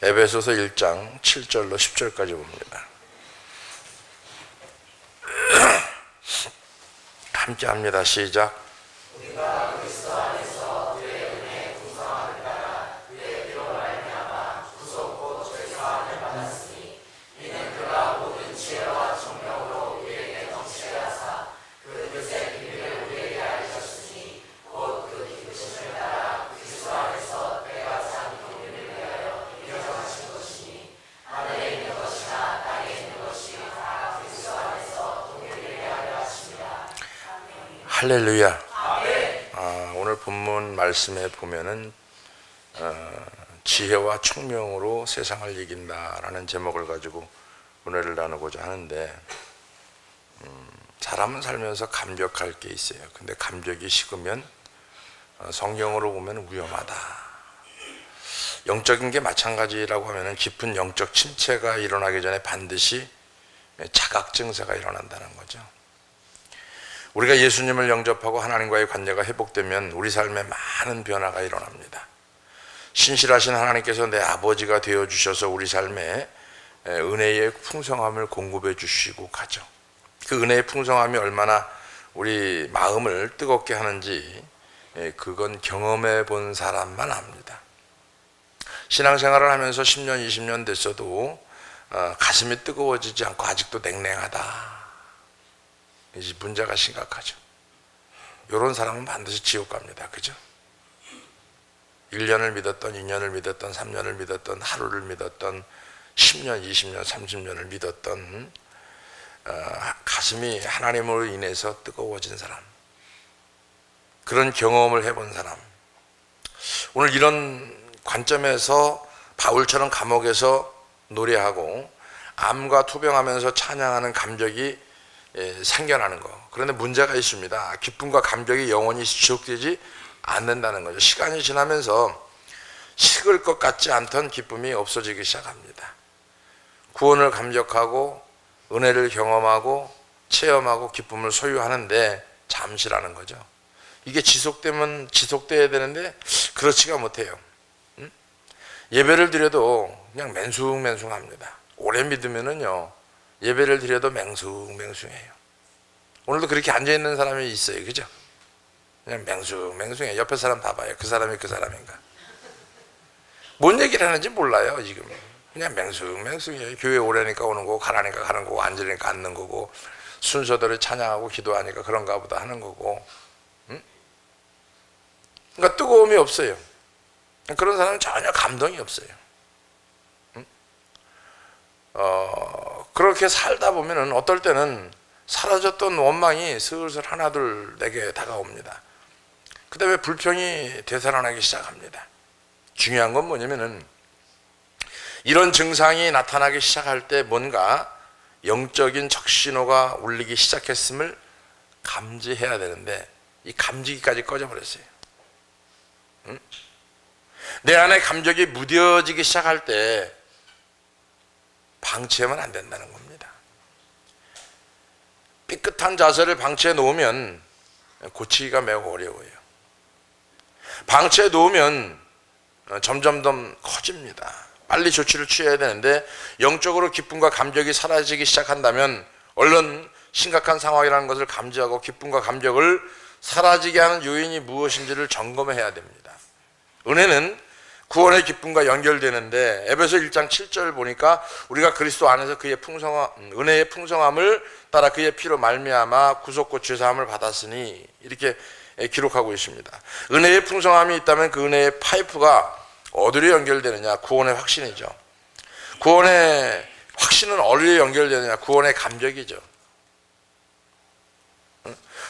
에베소서 1장 7절로 10절까지 봅니다. 함께 합니다. 시작. 우리가 그리스도 안에서 그의 은혜의 풍성함을 따라 그의 피로 말미암아 구속 곧 죄사함을 받았으니 이는 그가 모든 지혜와 총명으로 우리에게 넘치게 하사 그 뜻의 비밀을 우리에게 알리셨으니 곧 그 기쁘심을 따라 그리스도 안에서 때가 참 이루기를 위하여 인정하신 것이니 하늘에 있는 것이나 땅에 있는 것이 다 그리스도 안에서 동일하게 하려 하십니다. 할렐루야. 오늘 본문 말씀에 보면은 지혜와 총명으로 세상을 이긴다라는 제목을 가지고 은혜를 나누고자 하는데, 사람은 살면서 감격할 게 있어요. 근데 감격이 식으면 성경으로 보면 위험하다. 영적인 게 마찬가지라고 하면은 깊은 영적 침체가 일어나기 전에 반드시 자각 증세가 일어난다는 거죠. 우리가 예수님을 영접하고 하나님과의 관계가 회복되면 우리 삶에 많은 변화가 일어납니다. 신실하신 하나님께서 내 아버지가 되어주셔서 우리 삶에 은혜의 풍성함을 공급해 주시고 가죠. 그 은혜의 풍성함이 얼마나 우리 마음을 뜨겁게 하는지 그건 경험해 본 사람만 압니다. 신앙생활을 하면서 10년, 20년 됐어도 가슴이 뜨거워지지 않고 아직도 냉랭하다. 이제 문제가 심각하죠. 이런 사람은 반드시 지옥 갑니다. 그죠? 1년을 믿었던, 2년을 믿었던, 3년을 믿었던, 하루를 믿었던, 10년, 20년, 30년을 믿었던, 가슴이 하나님으로 인해서 뜨거워진 사람, 그런 경험을 해본 사람. 오늘 이런 관점에서 바울처럼 감옥에서 노래하고 암과 투병하면서 찬양하는 감격이 생겨나는 거. 그런데 문제가 있습니다. 기쁨과 감격이 영원히 지속되지 않는다는 거죠. 시간이 지나면서 식을 것 같지 않던 기쁨이 없어지기 시작합니다. 구원을 감격하고 은혜를 경험하고 체험하고 기쁨을 소유하는데 잠시라는 거죠. 이게 지속되면 지속돼야 되는데 그렇지가 못해요. 예배를 드려도 그냥 맹숭맹숭합니다. 오래 믿으면은요, 예배를 드려도 맹숭맹숭해요. 오늘도 그렇게 앉아있는 사람이 있어요. 그죠? 그냥 맹숭맹숭해요. 옆에 사람 봐봐요. 그 사람이 그 사람인가? 뭔 얘기를 하는지 몰라요. 지금 그냥 맹숭맹숭해요. 교회 오려니까 오는 거고, 가라니까 가는 거고, 앉으니까 앉는 거고, 순서대로 찬양하고 기도하니까 그런가 보다 하는 거고. 그러니까 뜨거움이 없어요. 그런 사람은 전혀 감동이 없어요. 그렇게 살다 보면은 어떨 때는 사라졌던 원망이 슬슬 하나둘 내게 다가옵니다. 그 다음에 불평이 되살아나기 시작합니다. 중요한 건 뭐냐면은 이런 증상이 나타나기 시작할 때 뭔가 영적인 적신호가 울리기 시작했음을 감지해야 되는데 이 감지기까지 꺼져버렸어요. 내 안에 감격이 무뎌지기 시작할 때 방치하면 안 된다는 겁니다. 삐끗한 자세를 방치해 놓으면 고치기가 매우 어려워요. 방치해 놓으면 점점 더 커집니다. 빨리 조치를 취해야 되는데 영적으로 기쁨과 감격이 사라지기 시작한다면 얼른 심각한 상황이라는 것을 감지하고 기쁨과 감격을 사라지게 하는 요인이 무엇인지를 점검해야 됩니다. 은혜는 구원의 기쁨과 연결되는데 에베소 1장 7절 보니까 우리가 그리스도 안에서 그의 은혜의 풍성함을 따라 그의 피로 말미암아 구속과 죄사함을 받았으니 이렇게 기록하고 있습니다. 은혜의 풍성함이 있다면 그 은혜의 파이프가 어디로 연결되느냐? 구원의 확신이죠. 구원의 확신은 어디로 연결되느냐? 구원의 감격이죠.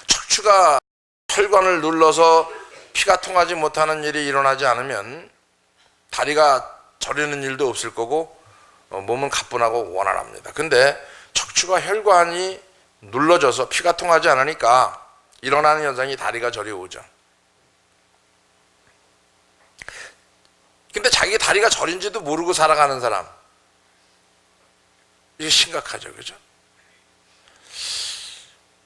척추가 혈관을 눌러서 피가 통하지 못하는 일이 일어나지 않으면 다리가 저리는 일도 없을 거고 몸은 가뿐하고 원활합니다. 근데 척추가 혈관이 눌러져서 피가 통하지 않으니까 일어나는 현상이 다리가 저려오죠. 근데 자기 다리가 저린지도 모르고 살아가는 사람, 이게 심각하죠. 그죠?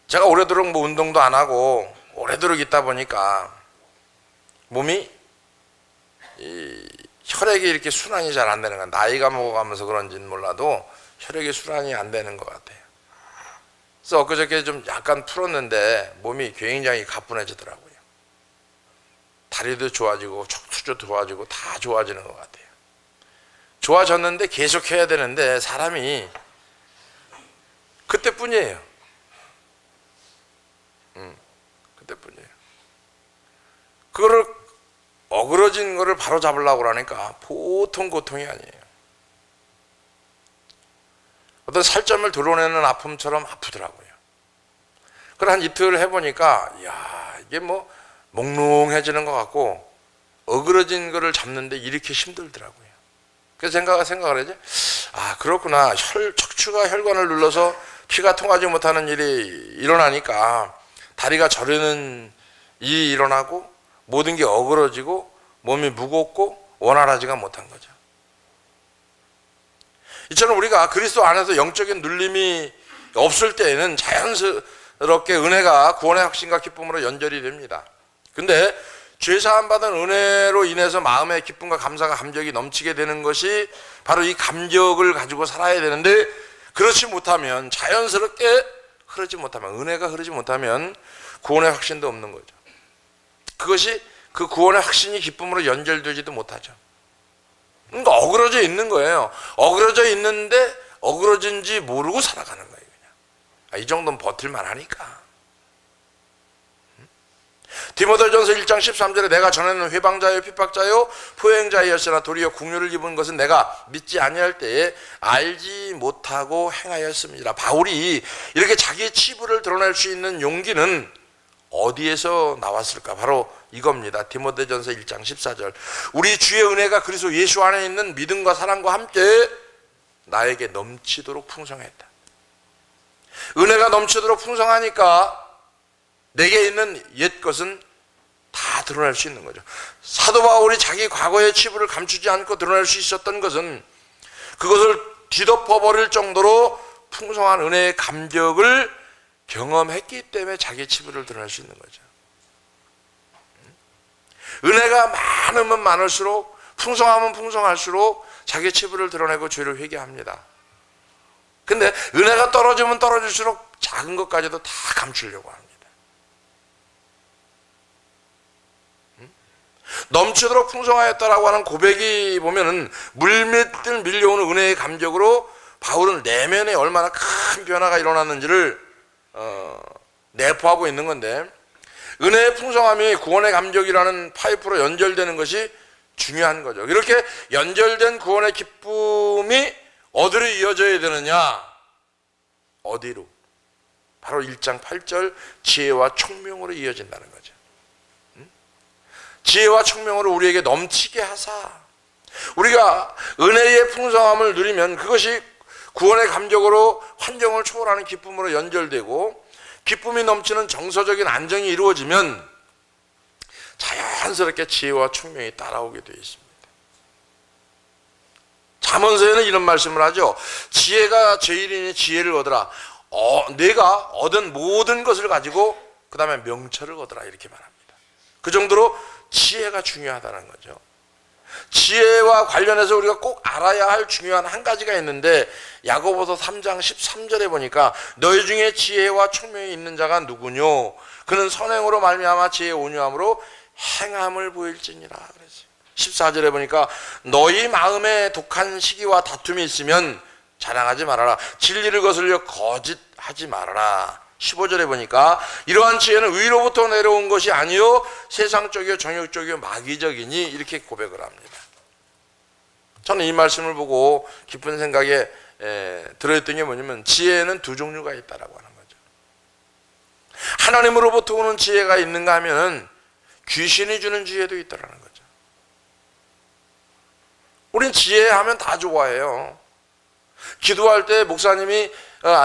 제가 오래도록 뭐 운동도 안 하고 오래도록 있다 보니까 몸이 혈액이 이렇게 순환이 잘 안 되는 거야. 나이가 먹어가면서 그런지는 몰라도 혈액이 순환이 안 되는 것 같아요. 그래서 엊그저께 좀 약간 풀었는데 몸이 굉장히 가뿐해지더라고요. 다리도 좋아지고 척추도 좋아지고 다 좋아지는 것 같아요. 좋아졌는데 계속 해야 되는데 사람이 그때뿐이에요. 그때뿐이에요. 그거를 어그러진 거를 바로 잡으려고 그러니까 보통 고통이 아니에요. 어떤 살점을 드러내는 아픔처럼 아프더라고요. 그걸 한 이틀 해보니까 야, 이게 뭐 몽롱해지는 것 같고 어그러진 거를 잡는데 이렇게 힘들더라고요. 그래서 생각을 하지, 아 그렇구나, 척추가 혈관을 눌러서 피가 통하지 못하는 일이 일어나니까 다리가 저리는 일이 일어나고 모든 게 어그러지고 몸이 무겁고 원활하지가 못한 거죠. 이처럼 우리가 그리스도 안에서 영적인 눌림이 없을 때에는 자연스럽게 은혜가 구원의 확신과 기쁨으로 연결이 됩니다. 근데 죄사함 받은 은혜로 인해서 마음의 기쁨과 감사가 감격이 넘치게 되는 것이 바로 이 감격을 가지고 살아야 되는데, 그렇지 못하면 자연스럽게 흐르지 못하면, 은혜가 흐르지 못하면 구원의 확신도 없는 거죠. 그것이 그 구원의 확신이 기쁨으로 연결되지도 못하죠. 그러니까 어그러져 있는 거예요. 어그러져 있는데 어그러진지 모르고 살아가는 거예요. 그냥. 이 정도는 버틸만 하니까. 디모데전서 1장 13절에 내가 전에는 회방자요 핍박자요 포행자였으나 도리어 국류를 입은 것은 내가 믿지 아니할 때에 알지 못하고 행하였습니다. 바울이 이렇게 자기의 치부를 드러낼 수 있는 용기는 어디에서 나왔을까? 바로 이겁니다. 디모데전서 1장 14절. 우리 주의 은혜가 그리스도 예수 안에 있는 믿음과 사랑과 함께 나에게 넘치도록 풍성했다. 은혜가 넘치도록 풍성하니까 내게 있는 옛 것은 다 드러날 수 있는 거죠. 사도 바울이 자기 과거의 치부를 감추지 않고 드러낼 수 있었던 것은 그것을 뒤덮어버릴 정도로 풍성한 은혜의 감격을 경험했기 때문에 자기의 치부를 드러낼 수 있는 거죠. 은혜가 많으면 많을수록, 풍성하면 풍성할수록 자기의 치부를 드러내고 죄를 회개합니다. 근데 은혜가 떨어지면 떨어질수록 작은 것까지도 다 감추려고 합니다. 넘치도록 풍성하였다라고 하는 고백이 보면은 물밀듯 밀려오는 은혜의 감격으로 바울은 내면에 얼마나 큰 변화가 일어났는지를 내포하고 있는 건데, 은혜의 풍성함이 구원의 감격이라는 파이프로 연결되는 것이 중요한 거죠. 이렇게 연결된 구원의 기쁨이 어디로 이어져야 되느냐? 어디로? 바로 1장 8절 지혜와 총명으로 이어진다는 거죠. 지혜와 총명으로 우리에게 넘치게 하사, 우리가 은혜의 풍성함을 누리면 그것이 구원의 감격으로 환경을 초월하는 기쁨으로 연결되고, 기쁨이 넘치는 정서적인 안정이 이루어지면 자연스럽게 지혜와 총명이 따라오게 되어 있습니다. 잠언서에는 이런 말씀을 하죠. 지혜가 제일이니 지혜를 얻으라. 내가 얻은 모든 것을 가지고 그 다음에 명철을 얻으라, 이렇게 말합니다. 그 정도로 지혜가 중요하다는 거죠. 지혜와 관련해서 우리가 꼭 알아야 할 중요한 한 가지가 있는데, 야고보서 3장 13절에 보니까 너희 중에 지혜와 총명이 있는 자가 누구뇨? 그는 선행으로 말미암아 지혜의 온유함으로 행함을 보일지니라 그랬어요. 14절에 보니까 너희 마음에 독한 시기와 다툼이 있으면 자랑하지 말아라. 진리를 거슬려 거짓하지 말아라. 15절에 보니까 이러한 지혜는 위로부터 내려온 것이 아니요 세상적이요 정욕적이요 마귀적이니, 이렇게 고백을 합니다. 저는 이 말씀을 보고 깊은 생각에 들어있던 게 뭐냐면, 지혜는 두 종류가 있다라고 하는 거죠. 하나님으로부터 오는 지혜가 있는가 하면은 귀신이 주는 지혜도 있다라는 거죠. 우린 지혜하면 다 좋아해요. 기도할 때 목사님이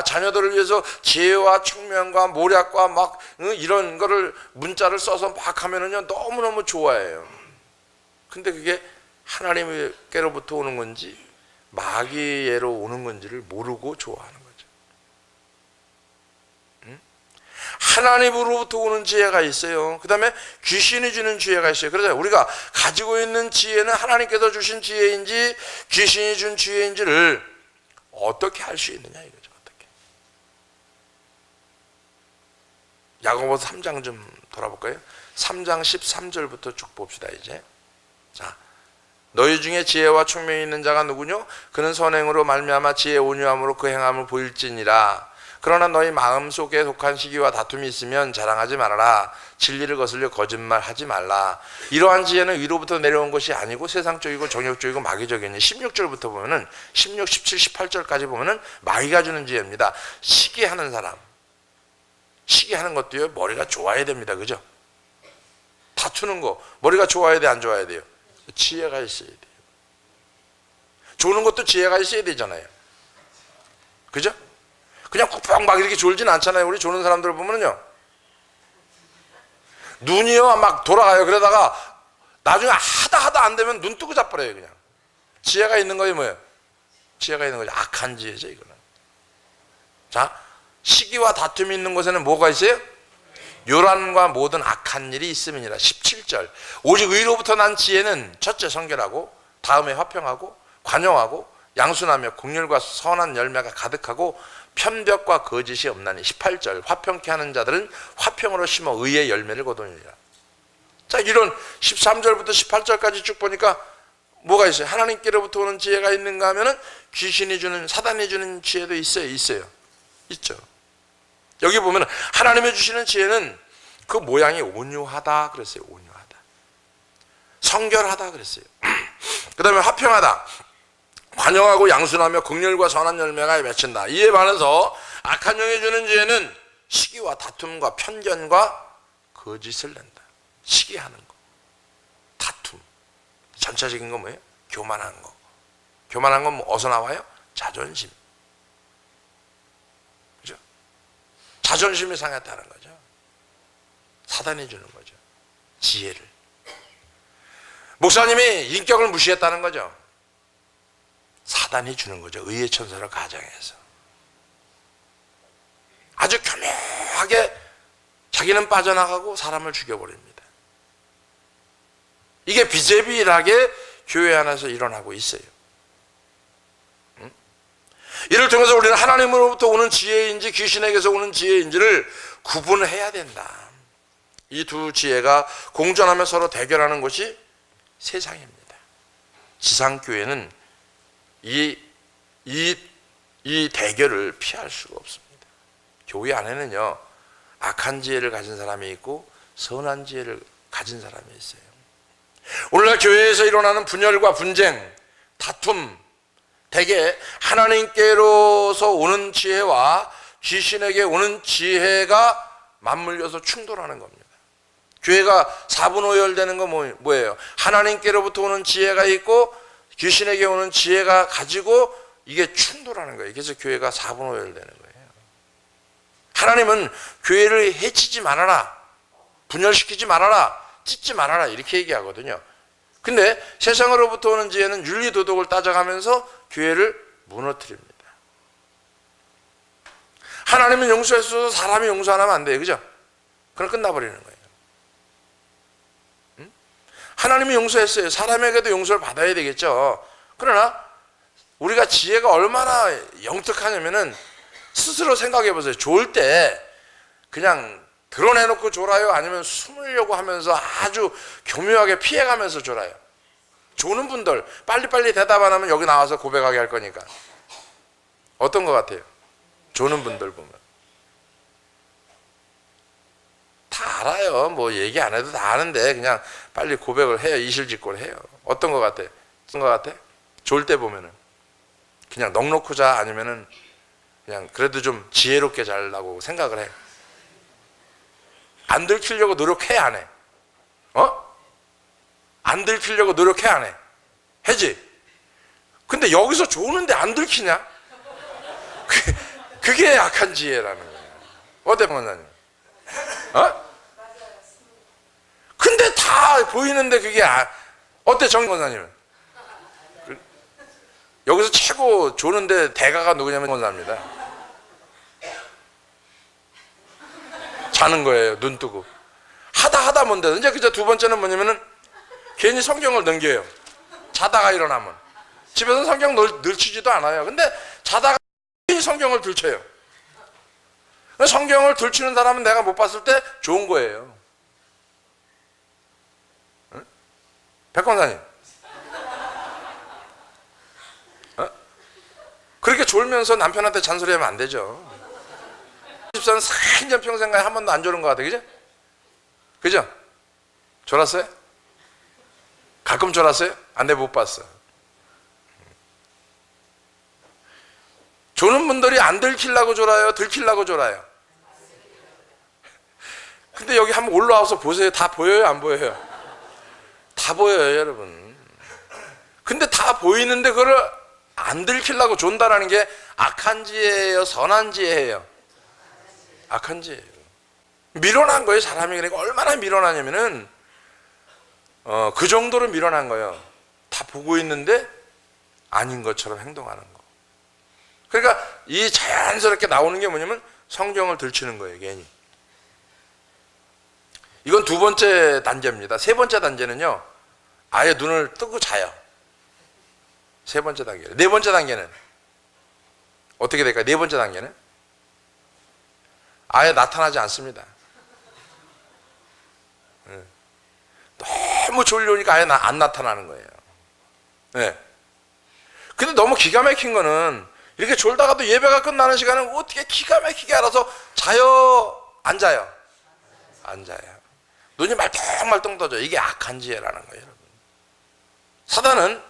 자녀들을 위해서 지혜와 총명과 모략과 막 이런 거를 문자를 써서 막 하면은요 너무너무 좋아해요. 근데 그게 하나님께로부터 오는 건지 마귀에로 오는 건지를 모르고 좋아하는 거죠. 하나님으로부터 오는 지혜가 있어요. 그 다음에 귀신이 주는 지혜가 있어요. 그래서 우리가 가지고 있는 지혜는 하나님께서 주신 지혜인지 귀신이 준 지혜인지를 어떻게 할 수 있느냐 이거죠. 어떻게. 야고보서 3장 좀 돌아볼까요? 3장 13절부터 쭉 봅시다 이제. 자, 너희 중에 지혜와 총명이 있는 자가 누구뇨? 그는 선행으로 말미암아 지혜 온유함으로 그 행함을 보일지니라. 그러나 너희 마음속에 독한 시기와 다툼이 있으면 자랑하지 말아라. 진리를 거슬려 거짓말하지 말라. 이러한 지혜는 위로부터 내려온 것이 아니고 세상적이고 정욕적이고 마귀적이니 16절부터 보면은 16, 17, 18절까지 보면은 마귀가 주는 지혜입니다. 시기하는 사람, 시기하는 것도요 머리가 좋아야 됩니다. 그죠? 다투는 거 머리가 좋아야 돼, 안 좋아야 돼요? 지혜가 있어야 돼요. 조는 것도 지혜가 있어야 되잖아요. 그죠? 그냥 꾹꾹 막 이렇게 졸진 않잖아요. 우리 조는 사람들 보면요 눈이요 막 돌아가요. 그러다가 나중에 하다 안 되면 눈 뜨고 자버려요. 그냥. 지혜가 있는 거예요 뭐예요? 지혜가 있는 거죠. 악한 지혜죠 이거는. 자, 시기와 다툼이 있는 곳에는 뭐가 있어요? 요란과 모든 악한 일이 있음이니라. 17절. 오직 의로부터 난 지혜는 첫째 성결하고 다음에 화평하고 관용하고 양순하며 긍휼과 선한 열매가 가득하고 편벽과 거짓이 없나니. 18절. 화평케 하는 자들은 화평으로 심어 의의 열매를 거두니라. 자, 이런 13절부터 18절까지 쭉 보니까 뭐가 있어요? 하나님께로부터 오는 지혜가 있는가 하면은 귀신이 주는, 사단이 주는 지혜도 있어요. 있죠. 여기 보면 하나님이 주시는 지혜는 그 모양이 온유하다 그랬어요. 온유하다. 성결하다 그랬어요. 그 다음에 화평하다. 관용하고 양순하며 긍휼과 선한 열매가 맺힌다. 이에 반해서 악한 영이 주는 지혜는 시기와 다툼과 편견과 거짓을 낸다. 시기하는 거, 다툼. 전체적인 건 뭐예요? 교만한 거. 교만한 건 뭐 어디서 나와요? 자존심. 그죠? 자존심이 상했다는 거죠. 사단이 주는 거죠. 지혜를. 목사님이 인격을 무시했다는 거죠. 사단이 주는 거죠. 의의 천사를 가장해서. 아주 교묘하게 자기는 빠져나가고 사람을 죽여버립니다. 이게 비제비일하게 교회 안에서 일어나고 있어요. 이를 통해서 우리는 하나님으로부터 오는 지혜인지 귀신에게서 오는 지혜인지를 구분해야 된다. 이 두 지혜가 공존하며 서로 대결하는 것이 세상입니다. 지상교회는 이 대결을 피할 수가 없습니다. 교회 안에는요 악한 지혜를 가진 사람이 있고 선한 지혜를 가진 사람이 있어요. 오늘날 교회에서 일어나는 분열과 분쟁, 다툼, 대개 하나님께로서 오는 지혜와 귀신에게 오는 지혜가 맞물려서 충돌하는 겁니다. 교회가 사분오열되는 건 뭐예요? 하나님께로부터 오는 지혜가 있고 귀신에게 오는 지혜가 가지고 이게 충돌하는 거예요. 그래서 교회가 사분오열되는 거예요. 하나님은 교회를 해치지 말아라, 분열시키지 말아라, 찢지 말아라 이렇게 얘기하거든요. 근데 세상으로부터 오는 지혜는 윤리도덕을 따져가면서 교회를 무너뜨립니다. 하나님은 용서했어도 사람이 용서 안 하면 안 돼요. 그죠? 그럼 끝나버리는 거예요. 하나님이 용서했어요. 사람에게도 용서를 받아야 되겠죠. 그러나 우리가 지혜가 얼마나 영특하냐면은 스스로 생각해 보세요. 좋을 때 그냥 드러내놓고 졸아요? 아니면 숨으려고 하면서 아주 교묘하게 피해가면서 졸아요? 조는 분들 빨리빨리 대답 안 하면 여기 나와서 고백하게 할 거니까. 어떤 것 같아요? 조는 분들 보면 다 알아요. 뭐 얘기 안 해도 다 아는데 그냥 빨리 고백을 해요. 이실직고를 해요. 어떤 것 같아? 어떤 것 같아? 졸 때 보면은 그냥 넋놓고 자, 아니면은 그냥 그래도 좀 지혜롭게 자려고 생각을 해. 안 들키려고 노력해, 안 해? 안 들키려고 노력해, 안 해? 해지? 근데 여기서 조는데 안 들키냐? 그게 약한 지혜라는 거예요. 어때, 권사님? 근데 다 보이는데 그게 어때, 정 권사님은? 여기서 최고 조는데 대가가 누구냐면 권사입니다. 자는 거예요. 눈 뜨고. 하다 못해. 이제 그저 두 번째는 뭐냐면은 괜히 성경을 넘겨요. 자다가 일어나면. 집에서는 성경 들치지도 않아요. 근데 자다가 괜히 성경을 들쳐요. 성경을 들치는 사람은 내가 못 봤을 때 좋은 거예요. 응? 백권사님. 그렇게 졸면서 남편한테 잔소리하면 안 되죠. 집사는 4년 평생까지 한 번도 안 졸은 것 같아. 그죠? 그죠? 졸았어요? 가끔 졸았어요? 안 돼, 못 봤어. 조는 분들이 안 들키려고 졸아요? 들키려고 졸아요? 근데 여기 한번 올라와서 보세요. 다 보여요? 안 보여요? 다 보여요, 여러분. 근데 다 보이는데 그걸 안 들키려고 존다라는 게 악한 지혜예요? 선한 지혜예요? 악한 지혜예요. 밀어난 거예요, 사람이. 그러니까 얼마나 밀어나냐면은 그 정도로 밀어난 거예요. 다 보고 있는데 아닌 것처럼 행동하는 거. 그러니까 이 자연스럽게 나오는 게 뭐냐면 성경을 들추는 거예요, 괜히. 이건 두 번째 단계입니다. 세 번째 단계는요, 아예 눈을 뜨고 자요. 세 번째 단계. 네 번째 단계는 어떻게 될까요? 네 번째 단계는 아예 나타나지 않습니다. 너무 졸려오니까 아예 안 나타나는 거예요. 네. 근데 너무 기가 막힌 거는 이렇게 졸다가도 예배가 끝나는 시간은 어떻게 기가 막히게 알아서 자요? 안 자요? 안 자요. 눈이 말똥말똥 떠져. 이게 악한 지혜라는 거예요, 여러분. 사단은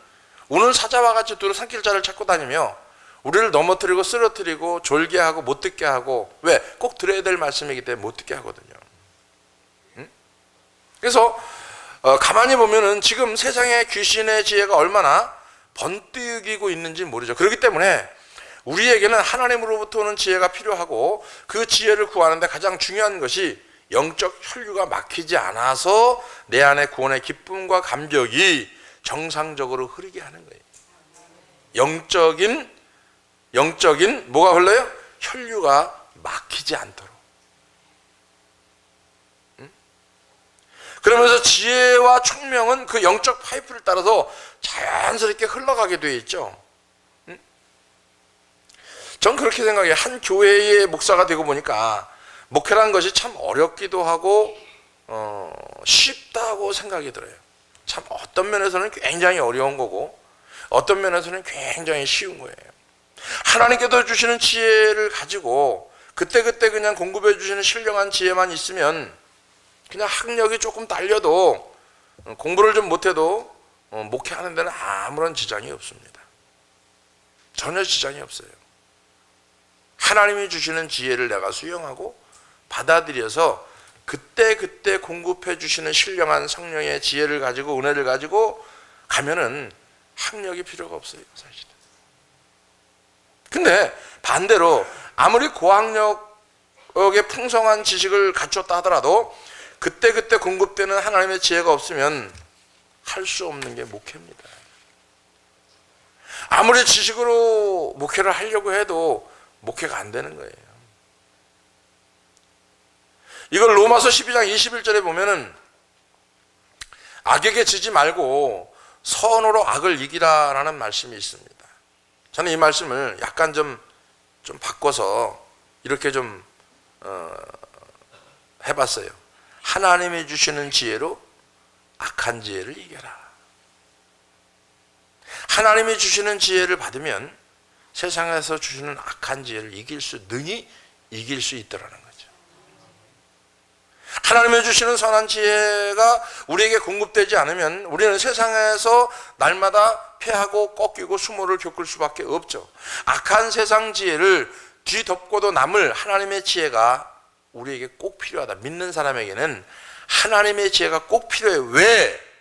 오늘 사자와 같이 두루 산길자를 찾고 다니며 우리를 넘어뜨리고 쓰러뜨리고 졸게 하고 못 듣게 하고, 왜? 꼭 들어야 될 말씀이기 때문에 못 듣게 하거든요. 응? 그래서 가만히 보면은 지금 세상에 귀신의 지혜가 얼마나 번뜩이고 있는지 모르죠. 그렇기 때문에 우리에게는 하나님으로부터 오는 지혜가 필요하고, 그 지혜를 구하는데 가장 중요한 것이 영적 혈류가 막히지 않아서 내 안에 구원의 기쁨과 감격이 정상적으로 흐르게 하는 거예요. 영적인 뭐가 흘러요? 혈류가 막히지 않도록. 그러면서 지혜와 총명은 그 영적 파이프를 따라서 자연스럽게 흘러가게 되어 있죠. 전 그렇게 생각해요. 한 교회의 목사가 되고 보니까 목회라는 것이 참 어렵기도 하고 쉽다고 생각이 들어요. 참 어떤 면에서는 굉장히 어려운 거고 어떤 면에서는 굉장히 쉬운 거예요. 하나님께서 주시는 지혜를 가지고 그때그때 그냥 공급해 주시는 신령한 지혜만 있으면 그냥 학력이 조금 딸려도 공부를 좀 못해도 목회하는 데는 아무런 지장이 없습니다. 전혀 지장이 없어요. 하나님이 주시는 지혜를 내가 수용하고 받아들여서 그때 공급해 주시는 신령한 성령의 지혜를 가지고 은혜를 가지고 가면은 학력이 필요가 없어요, 사실은. 근데 반대로 아무리 고학력의 풍성한 지식을 갖췄다 하더라도 그때 공급되는 하나님의 지혜가 없으면 할 수 없는 게 목회입니다. 아무리 지식으로 목회를 하려고 해도 목회가 안 되는 거예요. 이걸 로마서 12장 21절에 보면은 악에게 지지 말고 선으로 악을 이기라라는 말씀이 있습니다. 저는 이 말씀을 약간 좀 바꿔서 이렇게 좀 해봤어요. 하나님이 주시는 지혜로 악한 지혜를 이겨라. 하나님이 주시는 지혜를 받으면 세상에서 주시는 악한 지혜를 능히 이길 수 있더라는 거죠. 하나님이 주시는 선한 지혜가 우리에게 공급되지 않으면 우리는 세상에서 날마다 패하고 꺾이고 수모를 겪을 수밖에 없죠. 악한 세상 지혜를 뒤덮고도 남을 하나님의 지혜가 우리에게 꼭 필요하다. 믿는 사람에게는 하나님의 지혜가 꼭 필요해요. 왜?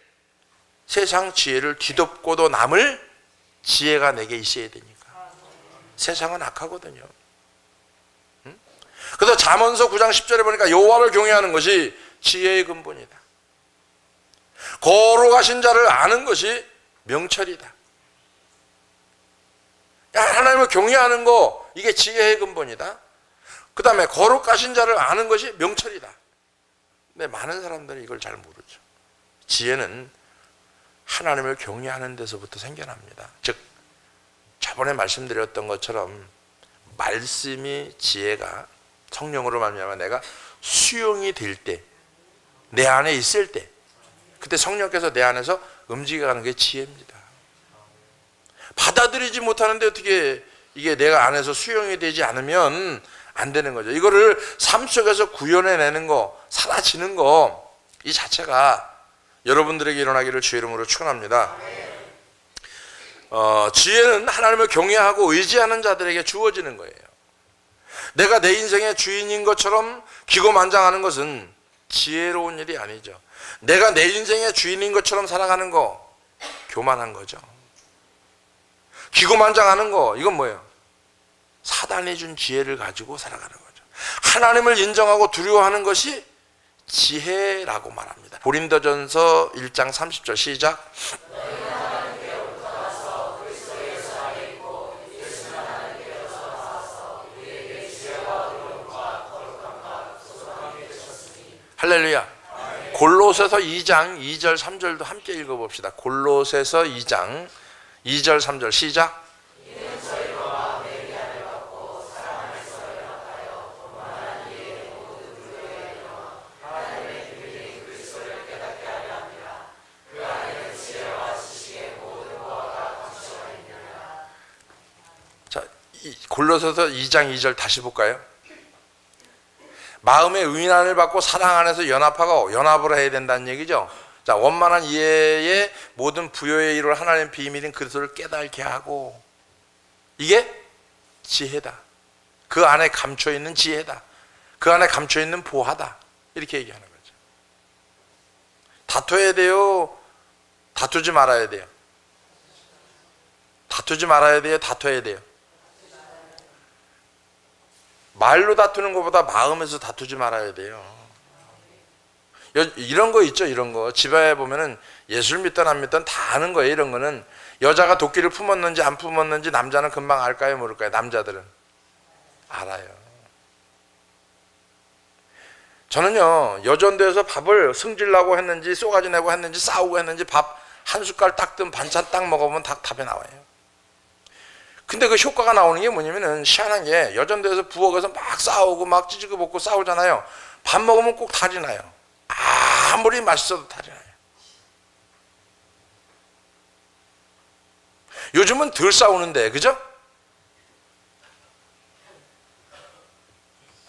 세상 지혜를 뒤덮고도 남을 지혜가 내게 있어야 되니까. 세상은 악하거든요. 그래서 잠언서 9장 10절에 보니까 여호와를 경외하는 것이 지혜의 근본이다. 거룩하신 자를 아는 것이 명철이다. 하나님을 경외하는 거, 이게 지혜의 근본이다. 그 다음에 거룩하신 자를 아는 것이 명철이다. 근데 많은 사람들이 이걸 잘 모르죠. 지혜는 하나님을 경외하는 데서부터 생겨납니다. 즉 저번에 말씀드렸던 것처럼 말씀이 지혜가 성령으로 말미암아 내가 수용이 될 때, 내 안에 있을 때, 그때 성령께서 내 안에서 움직여가는 게 지혜입니다. 받아들이지 못하는데 어떻게 이게 내가 안에서 수용이 되지 않으면 안 되는 거죠. 이거를 삶 속에서 구현해내는 거, 사라지는 거, 이 자체가 여러분들에게 일어나기를 주의 이름으로 축원합니다. 지혜는 하나님을 경외하고 의지하는 자들에게 주어지는 거예요. 내가 내 인생의 주인인 것처럼 기고만장하는 것은 지혜로운 일이 아니죠. 내가 내 인생의 주인인 것처럼 살아가는 거 교만한 거죠. 기고만장하는 거 이건 뭐예요? 사단이 준 지혜를 가지고 살아가는 거죠. 하나님을 인정하고 두려워하는 것이 지혜라고 말합니다. 고린도전서 1장 30절 시작. 할렐루야. 골로새서 2장 2절 3절도 함께 읽어봅시다. 골로새서 2장 2절 3절 시작. 자, 골로새서 2장 2절 다시 볼까요? 마음의 의인안을 받고 사랑 안에서 연합하고 연합을 해야 된다는 얘기죠. 자, 원만한 이해의 모든 부요의 이룰 하나님의 비밀인 그리스도를 깨닫게 하고, 이게 지혜다. 그 안에 감춰 있는 지혜다. 그 안에 감춰 있는 보화다. 이렇게 얘기하는 거죠. 다퉈야 돼요? 다투지 말아야 돼요? 다투지 말아야 돼요? 다퉈야 돼요? 말로 다투는 것보다 마음에서 다투지 말아야 돼요. 이런 거 있죠. 이런 거 집에 보면은 예술 믿든 안 믿든 다 아는 거예요. 이런 거는 여자가 도끼를 품었는지 안 품었는지 남자는 금방 알까요 모를까요? 남자들은 알아요. 저는요 여전도에서 밥을 승질나고 했는지 쏘가지 내고 했는지 싸우고 했는지 밥 한 숟갈 딱 든 반찬 딱 먹어보면 다 답이 나와요. 근데 그 효과가 나오는 게 뭐냐면은 희한한 게 여전도에서 부엌에서 막 싸우고 막 찌지고 볶고 싸우잖아요. 밥 먹으면 꼭 탈이 나요. 아무리 맛있어도 탈이 나요. 요즘은 덜 싸우는데 그죠?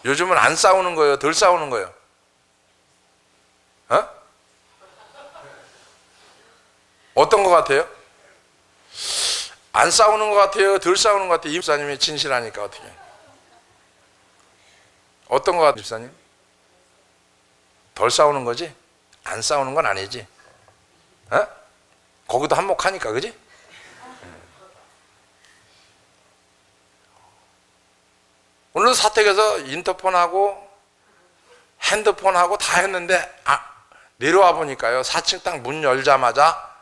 요즘은 안 싸우는 거예요? 덜 싸우는 거예요? 어떤 것 같아요? 안 싸우는 것 같아요? 덜 싸우는 것 같아요? 이 집사님이 진실하니까 어떻게? 어떤 것 같아요, 집사님? 덜 싸우는 거지? 안 싸우는 건 아니지? 거기도 한몫하니까, 그지? 오늘 사택에서 인터폰하고 핸드폰하고 다 했는데 내려와 보니까요 4층 딱 문 열자마자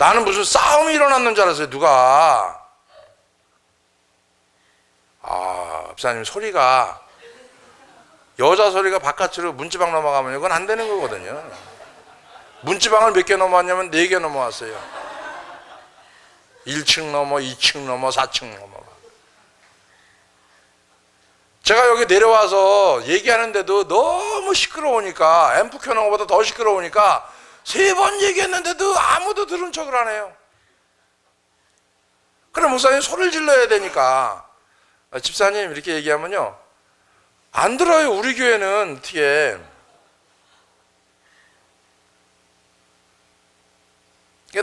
나는 무슨 싸움이 일어났는 줄 알았어요. 누가 집사님 소리가 여자 소리가 바깥으로 문지방 넘어가면 이건 안 되는 거거든요. 문지방을 몇 개 넘어왔냐면 4개 넘어왔어요. 1층 넘어 2층 넘어 4층 넘어. 제가 여기 내려와서 얘기하는데도 너무 시끄러우니까 앰프 켜놓은 것보다 더 시끄러우니까 3번 얘기했는데도 아무도 들은 척을 안 해요. 그래 목사님 소리를 질러야 되니까 집사님 이렇게 얘기하면요 안 들어요. 우리 교회는 어떻게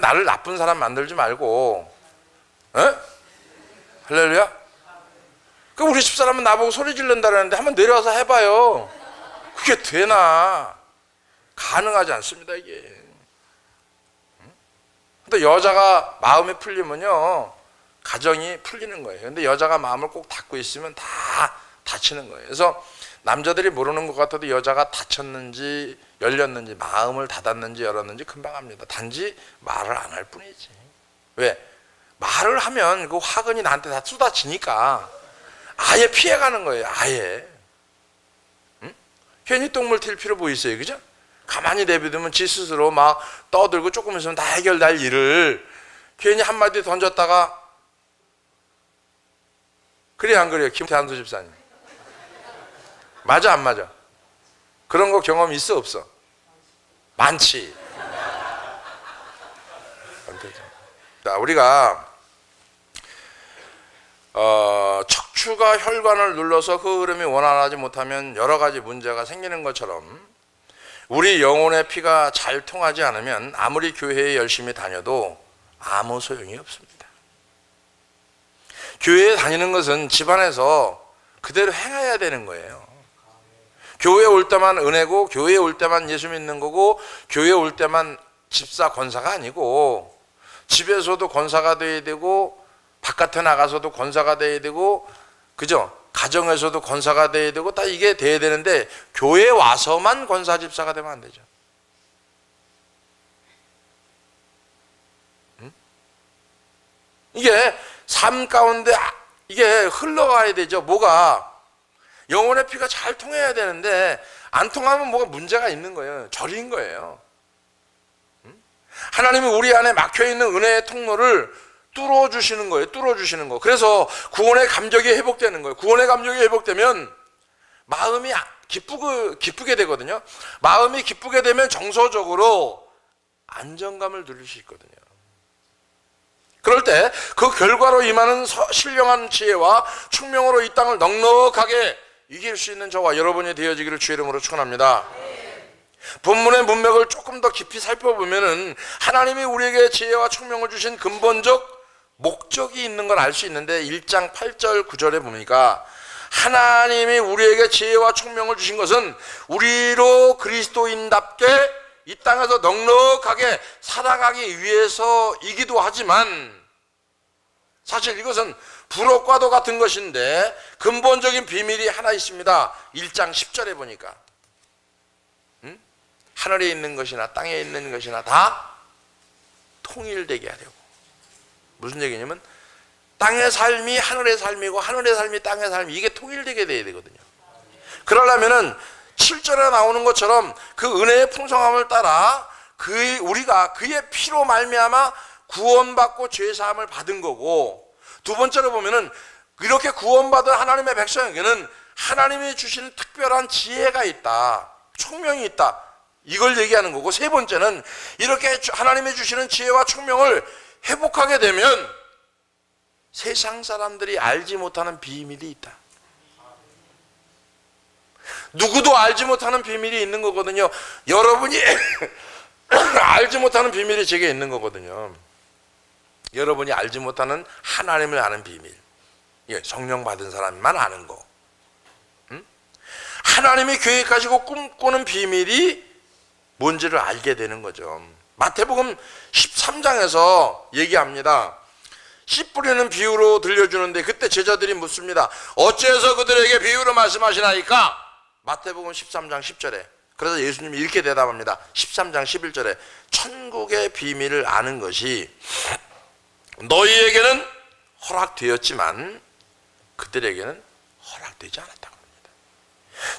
나를 나쁜 사람 만들지 말고 할렐루야. 그 우리 집사람은 나보고 소리 지른다는데 한번 내려와서 해봐요. 그게 되나? 가능하지 않습니다 이게. 근데 여자가 마음이 풀리면요 가정이 풀리는 거예요. 근데 여자가 마음을 꼭 닫고 있으면 다 다치는 거예요. 그래서 남자들이 모르는 것 같아도 여자가 닫혔는지 열렸는지 마음을 닫았는지 열었는지 금방 합니다. 단지 말을 안 할 뿐이지. 왜? 말을 하면 그 화근이 나한테 다 쏟아지니까 아예 피해가는 거예요. 아예. 응? 괜히 똥물 튈 필요 뭐 있어요, 그죠? 가만히 내비두면 지 스스로 막 떠들고 조금 있으면 다 해결될 일을 괜히 한마디 던졌다가, 그래 안 그래요, 김태한수 집사님? 맞아 안 맞아? 그런 거 경험 있어 없어? 많지. 자, 우리가 척추가 혈관을 눌러서 그 흐름이 원활하지 못하면 여러 가지 문제가 생기는 것처럼 우리 영혼의 피가 잘 통하지 않으면 아무리 교회에 열심히 다녀도 아무 소용이 없습니다. 교회에 다니는 것은 집안에서 그대로 행해야 되는 거예요. 교회에 올 때만 은혜고, 교회에 올 때만 예수 믿는 거고, 교회에 올 때만 집사 권사가 아니고, 집에서도 권사가 돼야 되고, 바깥에 나가서도 권사가 돼야 되고, 그죠? 가정에서도 권사가 돼야 되고, 다 이게 돼야 되는데 교회에 와서만 권사 집사가 되면 안 되죠. 응? 이게 삶 가운데 이게 흘러가야 되죠. 뭐가? 영혼의 피가 잘 통해야 되는데 안 통하면 뭐가 문제가 있는 거예요. 절인 거예요. 하나님이 우리 안에 막혀있는 은혜의 통로를 뚫어주시는 거예요. 뚫어주시는 거. 그래서 구원의 감격이 회복되는 거예요. 구원의 감격이 회복되면 마음이 기쁘게 되거든요. 마음이 기쁘게 되면 정서적으로 안정감을 누릴 수 있거든요. 그럴 때 그 결과로 임하는 신령한 지혜와 총명으로 이 땅을 넉넉하게 이길 수 있는 저와 여러분이 되어지기를 주의 이름으로 축원합니다. 본문의 문맥을 조금 더 깊이 살펴보면은 하나님이 우리에게 지혜와 총명을 주신 근본적 목적이 있는 걸 알 수 있는데 1장 8절 9절에 보니까 하나님이 우리에게 지혜와 총명을 주신 것은 우리로 그리스도인답게 이 땅에서 넉넉하게 살아가기 위해서이기도 하지만 사실 이것은 불옷과도 같은 것인데 근본적인 비밀이 하나 있습니다. 1장 10절에 보니까 하늘에 있는 것이나 땅에 있는 것이나 다 통일되게 하려고. 무슨 얘기냐면 땅의 삶이 하늘의 삶이고 하늘의 삶이 땅의 삶이 이게 통일되게 돼야 되거든요. 그러려면은 7절에 나오는 것처럼 그 은혜의 풍성함을 따라 우리가 그의 피로 말미암아 구원받고 죄사함을 받은 거고, 두 번째로 보면은 이렇게 구원받은 하나님의 백성에게는 하나님이 주시는 특별한 지혜가 있다, 총명이 있다, 이걸 얘기하는 거고, 세 번째는 이렇게 하나님이 주시는 지혜와 총명을 회복하게 되면 세상 사람들이 알지 못하는 비밀이 있다. 누구도 알지 못하는 비밀이 있는 거거든요. 여러분이 알지 못하는 비밀이 제게 있는 거거든요. 여러분이 알지 못하는 하나님을 아는 비밀, 성령 받은 사람만 아는 거. 하나님이 계획하시고 꿈꾸는 비밀이 뭔지를 알게 되는 거죠. 마태복음 13장에서 얘기합니다. 씨 뿌리는 비유로 들려주는데 그때 제자들이 묻습니다. 어째서 그들에게 비유로 말씀하시나이까? 마태복음 13장 10절에. 그래서 예수님이 이렇게 대답합니다. 13장 11절에 천국의 비밀을 아는 것이 너희에게는 허락되었지만 그들에게는 허락되지 않았다고 합니다.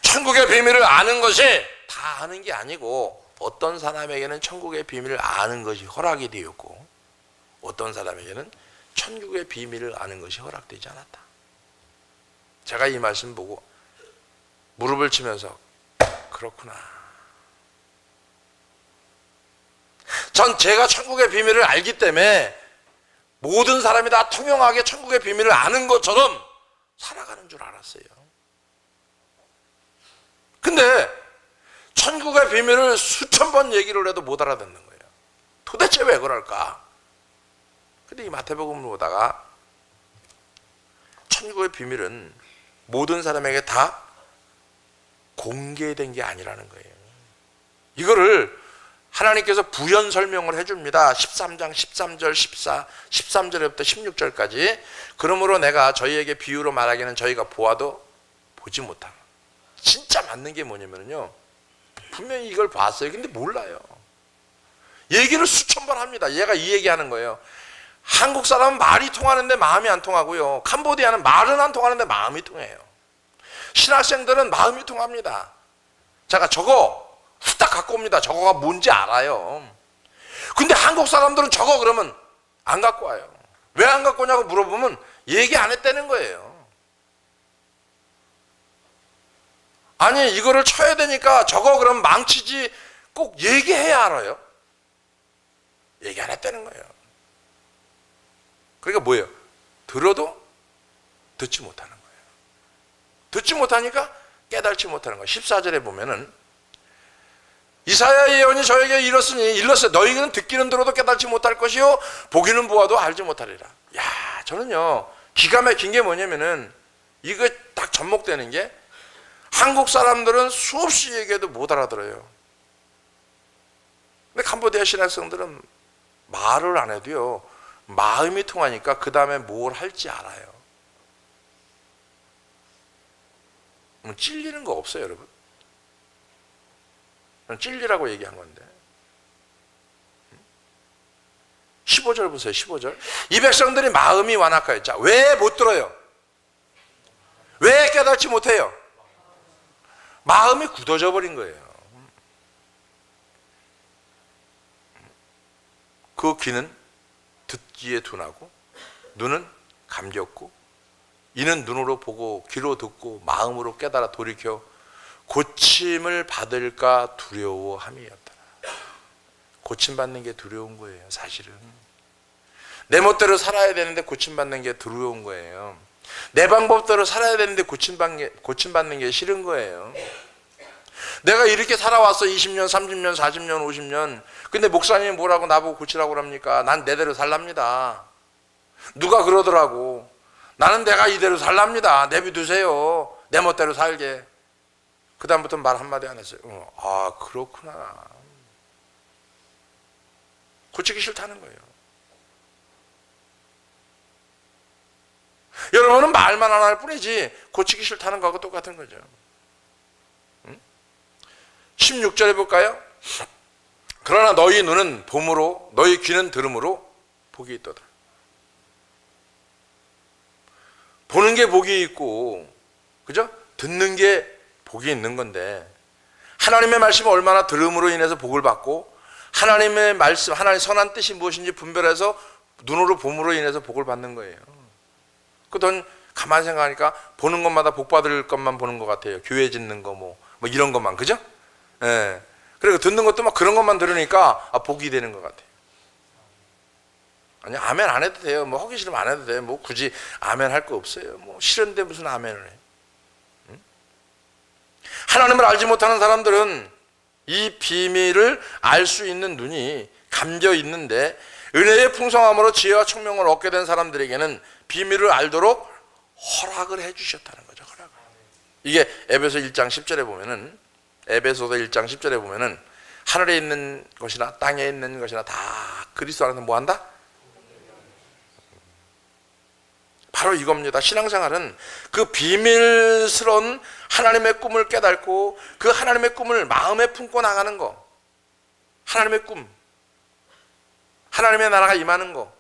천국의 비밀을 아는 것이 다 아는 게 아니고 어떤 사람에게는 천국의 비밀을 아는 것이 허락이 되었고 어떤 사람에게는 천국의 비밀을 아는 것이 허락되지 않았다. 제가 이 말씀 보고 무릎을 치면서 그렇구나. 전 제가 천국의 비밀을 알기 때문에 모든 사람이 다 통용하게 천국의 비밀을 아는 것처럼 살아가는 줄 알았어요. 근데 천국의 비밀을 수천 번 얘기를 해도 못 알아듣는 거예요. 도대체 왜 그럴까? 근데 이 마태복음을 보다가 천국의 비밀은 모든 사람에게 다 공개된 게 아니라는 거예요. 이거를 하나님께서 부연 설명을 해줍니다. 13장 13절 13절부터 16절까지. 그러므로 내가 저희에게 비유로 말하기는 저희가 보아도 보지 못한, 진짜 맞는 게 뭐냐면요, 분명히 이걸 봤어요. 근데 몰라요. 얘기를 수천 번 합니다. 얘가 이 얘기하는 거예요. 한국 사람은 말이 통하는데 마음이 안 통하고요. 캄보디아는 말은 안 통하는데 마음이 통해요. 신학생들은 마음이 통합니다. 제가 저거 후딱 갖고 옵니다. 저거가 뭔지 알아요. 근데 한국 사람들은 저거 그러면 안 갖고 와요. 왜 안 갖고 오냐고 물어보면 얘기 안 했다는 거예요. 아니 이거를 쳐야 되니까 저거 그럼 망치지 꼭 얘기해야 알아요. 얘기 안 했다는 거예요. 그러니까 뭐예요? 들어도 듣지 못하는 거예요. 듣지 못하니까 깨달지 못하는 거예요. 14절에 보면은 이사야 예언이 저에게 이렇으니 너희는 듣기는 들어도 깨달지 못할 것이요 보기는 보아도 알지 못하리라. 야, 저는요 기가 막힌 게 뭐냐면은 이거 딱 접목되는 게 한국 사람들은 수없이 얘기해도 못 알아들어요. 근데 캄보디아 신학생들은 말을 안 해도요 마음이 통하니까 그 다음에 뭘 할지 알아요. 찔리는 거 없어요, 여러분. 찔리라고 얘기한 건데. 15절 보세요. 15절. 이 백성들이 마음이 완악하여. 자, 왜 못 들어요? 왜 깨닫지 못해요? 마음이 굳어져 버린 거예요. 그 귀는 듣기에 둔하고 눈은 감겼고 이는 눈으로 보고 귀로 듣고 마음으로 깨달아 돌이켜 고침을 받을까 두려워함이었다. 고침받는 게 두려운 거예요. 사실은 내 멋대로 살아야 되는데 고침받는 게 두려운 거예요. 내 방법대로 살아야 되는데 고침받는 게 싫은 거예요. 내가 이렇게 살아왔어. 20년, 30년, 40년, 50년. 근데 목사님이 뭐라고 나보고 고치라고 그럽니까? 난 내대로 살랍니다. 누가 그러더라고. 나는 내가 이대로 살랍니다. 내비두세요. 내 멋대로 살게. 그 다음부터 말 한마디 안 했어요. 아, 그렇구나. 고치기 싫다는 거예요. 여러분은 말만 안 할 뿐이지 고치기 싫다는 거하고 똑같은 거죠. 16절에 볼까요? 그러나 너희 눈은 봄으로 너희 귀는 들음으로 복이 있도다. 보는 게 복이 있고 그죠? 듣는 게 복이 있는 건데 하나님의 말씀을 얼마나 들음으로 인해서 복을 받고 하나님의 말씀, 하나님의 선한 뜻이 무엇인지 분별해서 눈으로 봄으로 인해서 복을 받는 거예요. 그돈 가만히 생각하니까 보는 것마다 복 받을 것만 보는 것 같아요. 교회 짓는 거 뭐 이런 것만, 그죠? 예. 그리고 듣는 것도 막 그런 것만 들으니까 복이 되는 것 같아요. 아니 아멘 안 해도 돼요. 뭐 하기 싫으면 안 해도 돼요. 뭐 굳이 아멘 할 거 없어요. 뭐 싫은데 무슨 아멘을 해? 응? 하나님을 알지 못하는 사람들은 이 비밀을 알 수 있는 눈이 감겨 있는데 은혜의 풍성함으로 지혜와 총명을 얻게 된 사람들에게는 비밀을 알도록 허락을 해주셨다는 거죠. 허락을. 이게 에베소 1장 10절에 보면은 에베소서 1장 10절에 보면은 하늘에 있는 것이나 땅에 있는 것이나 다 그리스도 안에서 뭐 한다? 바로 이겁니다. 신앙생활은 그 비밀스러운 하나님의 꿈을 깨닫고 그 하나님의 꿈을 마음에 품고 나가는 거. 하나님의 꿈. 하나님의 나라가 임하는 거.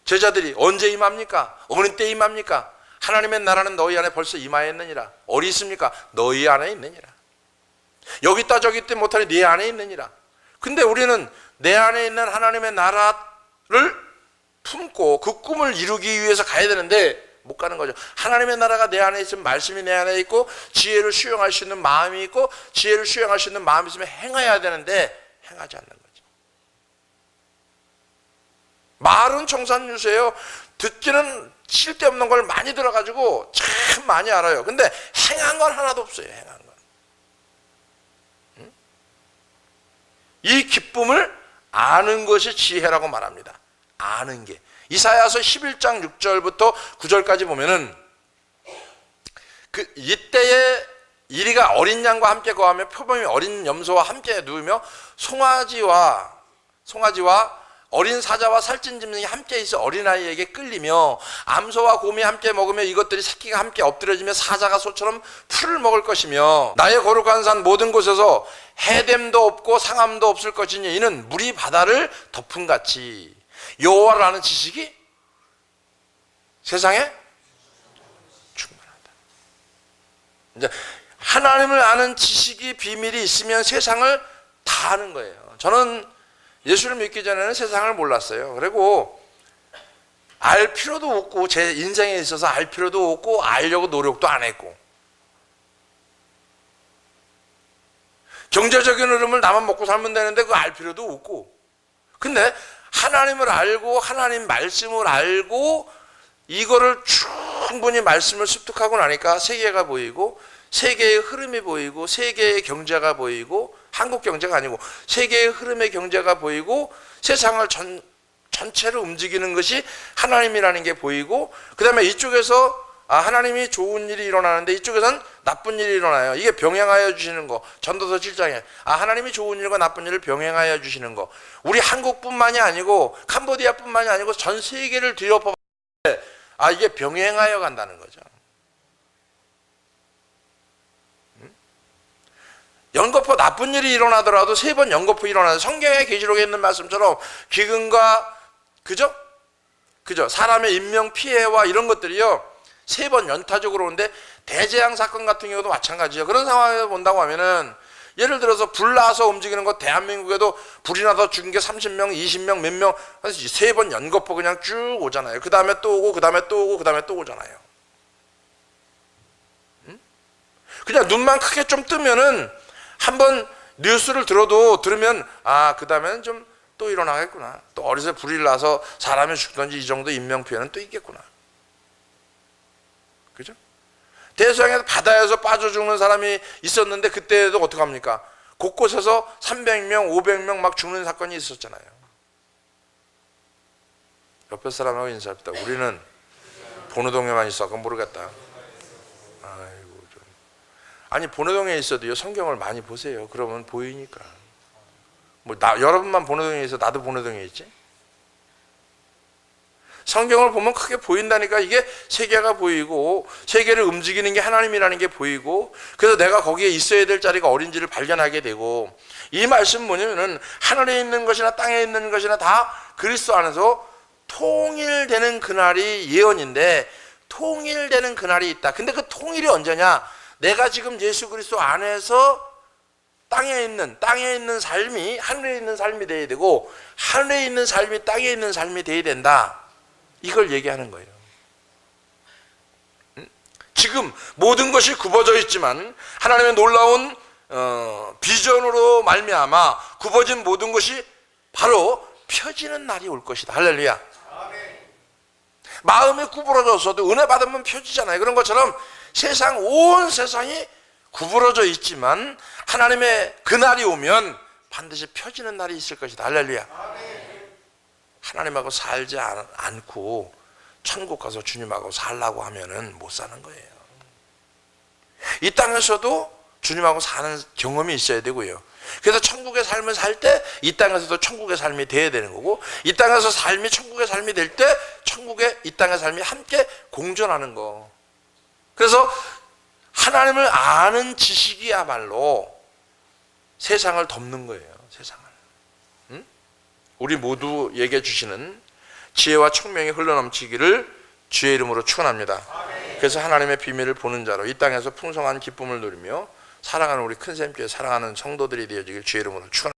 제자들이 언제 임합니까? 어느 때 임합니까? 하나님의 나라는 너희 안에 벌써 임하였느니라. 어디 있습니까? 너희 안에 있느니라. 여기 있다 저기 있다 못하니 네 안에 있느니라. 근데 우리는 내 안에 있는 하나님의 나라를 품고 그 꿈을 이루기 위해서 가야 되는데 못 가는 거죠. 하나님의 나라가 내 안에 있으면 말씀이 내 안에 있고 지혜를 수용할 수 있는 마음이 있고 지혜를 수용할 수 있는 마음이 있으면 행해야 되는데 행하지 않는 거죠. 말은 청산유수예요. 듣기는 쓸데없는 걸 많이 들어가지고 참 많이 알아요. 근데 행한 건 하나도 없어요. 행한 건. 이 기쁨을 아는 것이 지혜라고 말합니다. 아는 게. 이사야서 11장 6절부터 9절까지 보면은 이때에 이리가 어린 양과 함께 거하며 표범이 어린 염소와 함께 누우며 송아지와 어린 사자와 살찐 짐승이 함께 있어 어린아이에게 끌리며 암소와 곰이 함께 먹으며 이것들이 새끼가 함께 엎드려지며 사자가 소처럼 풀을 먹을 것이며 나의 거룩한 산 모든 곳에서 해됨도 없고 상함도 없을 것이니 이는 물이 바다를 덮음같이 여호와를 아는 지식이 세상에 충분하다. 이제 하나님을 아는 지식이 비밀이 있으면 세상을 다 아는 거예요. 저는 예수를 믿기 전에는 세상을 몰랐어요. 그리고 알 필요도 없고 제 인생에 있어서 알 필요도 없고 알려고 노력도 안 했고 경제적인 흐름을 나만 먹고 살면 되는데 그거 알 필요도 없고 근데 하나님을 알고 하나님 말씀을 알고 이거를 충분히 말씀을 습득하고 나니까 세계가 보이고 세계의 흐름이 보이고 세계의 경제가 보이고 한국 경제가 아니고 세계의 흐름의 경제가 보이고 세상을 전체를 움직이는 것이 하나님이라는 게 보이고 그 다음에 이쪽에서 하나님이 좋은 일이 일어나는데 이쪽에서는 나쁜 일이 일어나요. 이게 병행하여 주시는 거. 전도서 7장에 하나님이 좋은 일과 나쁜 일을 병행하여 주시는 거. 우리 한국뿐만이 아니고 캄보디아뿐만이 아니고 전 세계를 뒤엎어 이게 병행하여 간다는 거죠. 연거푸 나쁜 일이 일어나더라도 3번 연거푸 일어나서 성경의 계시록에 있는 말씀처럼 기근과 그죠? 사람의 인명 피해와 이런 것들이요 3번 연타적으로 오는데 대재앙 사건 같은 경우도 마찬가지예요. 그런 상황에서 본다고 하면은 예를 들어서 불 나서 움직이는 것 대한민국에도 불이 나서 죽은 게 30명, 20명, 몇 명 3번 연거푸 그냥 쭉 오잖아요. 그 다음에 또 오고 그 다음에 또 오고 그 다음에 또 오잖아요. 그냥 눈만 크게 좀 뜨면은 한번 뉴스를 들으면 그 다음에는 좀 또 일어나겠구나. 또 어디서 불이 나서 사람이 죽든지 이 정도 인명피해는 또 있겠구나. 그죠? 대서양에서 바다에서 빠져 죽는 사람이 있었는데 그때도 어떡합니까? 곳곳에서 300명, 500명 막 죽는 사건이 있었잖아요. 옆에 사람하고 인사합니다. 우리는 본호동에만 있어서 모르겠다. 아이고 좀. 아니 본호동에 있어도요 성경을 많이 보세요. 그러면 보이니까. 여러분만 본호동에 있어 나도 본호동에 있지? 성경을 보면 크게 보인다니까. 이게 세계가 보이고 세계를 움직이는 게 하나님이라는 게 보이고 그래서 내가 거기에 있어야 될 자리가 어딘지를 발견하게 되고 이 말씀 뭐냐면은 하늘에 있는 것이나 땅에 있는 것이나 다 그리스도 안에서 통일되는 그날이 예언인데 통일되는 그날이 있다. 근데 그 통일이 언제냐? 내가 지금 예수 그리스도 안에서 땅에 있는 삶이 하늘에 있는 삶이 돼야 되고 하늘에 있는 삶이 땅에 있는 삶이 돼야 된다. 이걸 얘기하는 거예요. 지금 모든 것이 굽어져 있지만 하나님의 놀라운 비전으로 말미암아 굽어진 모든 것이 바로 펴지는 날이 올 것이다. 할렐루야. 마음이 구부러졌어도 은혜 받으면 펴지잖아요. 그런 것처럼 온 세상이 구부러져 있지만 하나님의 그날이 오면 반드시 펴지는 날이 있을 것이다. 할렐루야. 하나님하고 살지 않고 천국 가서 주님하고 살라고 하면은 못 사는 거예요. 이 땅에서도 주님하고 사는 경험이 있어야 되고요. 그래서 천국의 삶을 살 때 이 땅에서도 천국의 삶이 돼야 되는 거고 이 땅에서 삶이 천국의 삶이 될 때 천국의 이 땅의 삶이 함께 공존하는 거. 그래서 하나님을 아는 지식이야말로 세상을 덮는 거예요. 세상을. 우리 모두 얘기해 주시는 지혜와 총명이 흘러넘치기를 주의 이름으로 축원합니다. 그래서 하나님의 비밀을 보는 자로 이 땅에서 풍성한 기쁨을 누리며 살아가는 우리 큰샘교회 사랑하는 성도들이 되어지길 주의 이름으로 축원합니다.